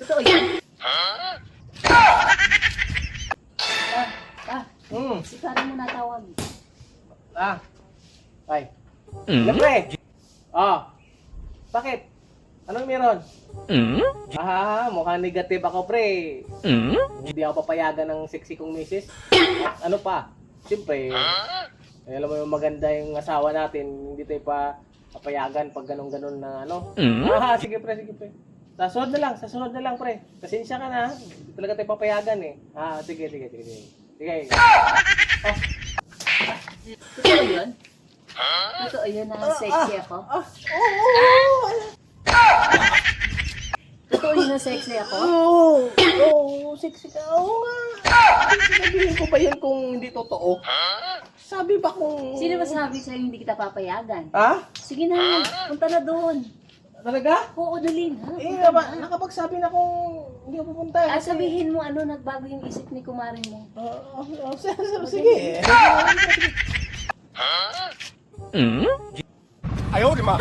Totoo yan. Si Karen mo natawag. Ay. Pre. Bakit? Anong meron? Mukhang negative ako, pre. Hindi ako papayagan ng sexy kong misis. Ano pa? Siyempre, alam mo yung maganda yung asawa natin, hindi tayo pa papayagan pag ganun-ganun na ano. Sige pre. Sa sunod na lang, pre. Pasensya ka na, hindi talaga tayo papayagan eh. Sige. Totoo yun? Totoo yun na sexy ako? Totoo yun na sexy ako? Sexy ka. Oo nga. Sabihin ko ba yun kung hindi totoo? Sabi ba kung... Sino ba sabi sa'yo hindi kita papayagan? Sige Sige na, punta na doon. Talaga? Oo, dalhin. Nakapagsabi na kung hindi ako pupunta. Sabihin mo nagbago yung isip ni kumarin mo. Sige. Ayaw, di ma.